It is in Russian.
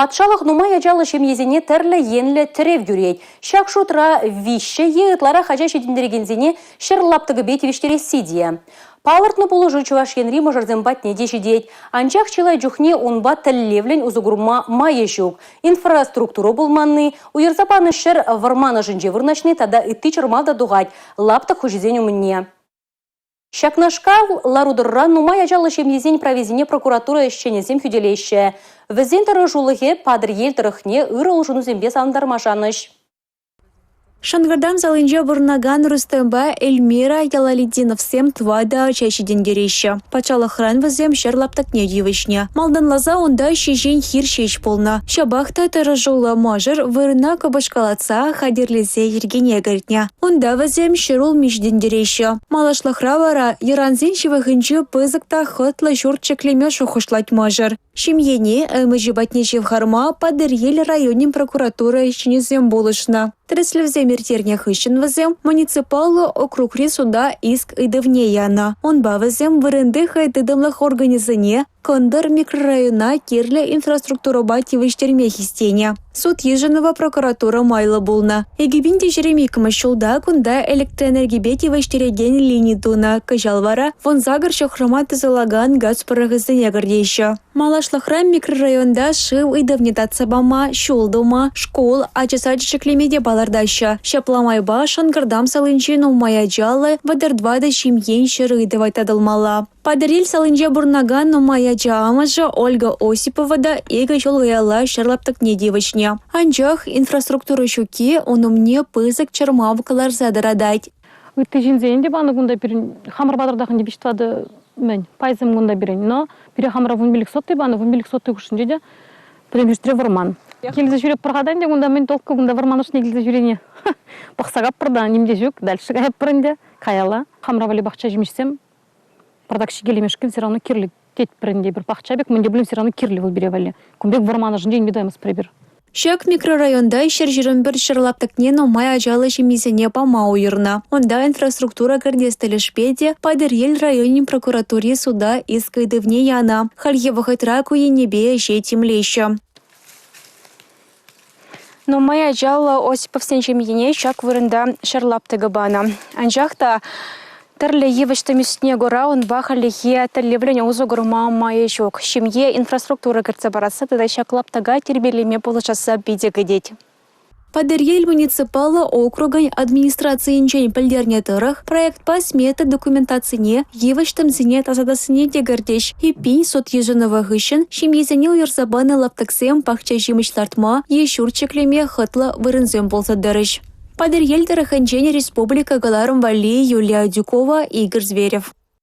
Патшалық нумай ажалы шемезіне тірлі енлі тірев жүрейд. Шак шутра виші еғытлара хажа шедіндірегензіне шырлаптығы бетевештері сидия. Палыртны бұлы жүчуаш енри мұжырзен не дешедейд. Анчақ чылай жүхне онба тіллевлен ұзығырма майы жүк. Инфраструктура болманны, уйырзапаны шыр варманы жынже вырначны тада үтті чырмалда дуғайд. Лаптық хұжызен өмінне. Шакнашкал ларудырра нумай ажалы шемезен провезіне прокуратура ешченезем хүделейші. Візен тұры жулығы падыр ел тұрықне үрі ұлжынузембе сандармашаныш. Шангардам залынже бұрнаган Рустемба Эльмира Ялалидиновсем твада чайшиден дереща. Пачалы хран візем шерлаптак не девышня. Малдан лаза онда шежен хир шеш полна. Шабахта тыры жулы можыр вырына кабашкалаца хадерлезе ергене гартня. Онда візем шерул межден дереща. Малашлахра вара яранзен шевахынчы пызыкта хытла журчеклеме шухышлать можыр. Шимьене әміжібатне жевхарма падыр ел районен прокуратура ішінезем болышна. Треслевзе мертерне хыщен візем муниципалы округри суда иск идывне яна. Он бавызем вырынды хайдыдымлых организане Кондыр микрорайона кирле инфраструктура бативыштерме хистене. Суд еженова прокуратура майлы болна. Егибинде жеремикімі шулда кунда электроэнергибетивыштереген линитуна. Кажалвара вон загар шохрама тызылаган газ парагызыне гардейші. Малашлахрам микрорайонда шыв идавнетат бама, шулдума, школ, ачысадышыклемеде балардаща. Шапламайба шангардам салынчен умая жалы, вадырдвада шимьен шыры идавайтадылмала. Падырил салынже бурнаган умая жаамыжы Ольга Осиповада эго жолгаяла шарлаптык не девочне. Анжах инфраструктура шуки онумне пызык чырмавкалар задарадать. Үтті жинзейінде баны күнда бірін хамыр бадырдақын деп іштады мен пайызым күнда бірін. Но бірі хамыра вунбелік сотты баны вунбелік сотты күшінде де бірін жүштіре варман. Келді жүрек бірғадан де күнда мен толқы күнда варман ұшын егілді жүрене. Бақсағап бірдан немде жүк, дәлші ғайып бірінде қаяла. Хамыра вали бақча жемешсем продакши келемешкен все равно кирлі тет бірінде бір бақча бек, менде білім все равно кирлі бұл бере вали. Күнбек варманы жын дейін бедаймыз пребір. Шак микрорайонда шержирын бір шырлаптыкнен умай ажалы шемизіне пама уйырна. Онда инфраструктура кардестелешпеде падыр ел районин прокуратуре суда искайдывне яна. Халье вахытра куенебе жетимлеща. Но моя ажалы Осиповсен шемизіне шак вырында шырлаптыгы бана. Анжақта тірлі евіштім үстіне ғора он бақылығы тәлевлені ұзы ғырма майы жоқ. Шемье инфраструктура кіртсе барасы тада шаклаптыға тербелеме полышасы бедегі дед. Падыр ел муниципалы округын администрациян пілдерне тұрық проект па смета документацияне евіштім зіне тазадасыне дегірдеш. Епин сот ежінова ғышын шемьезіне ұйырзабаны лаптықсем пақча жемішлартма ешурчеклеме хытлы вырынзем болса дырыш. Падыр ел тараханчене республика Галарым Вали Юлия Дюкова, Игорь Зверев.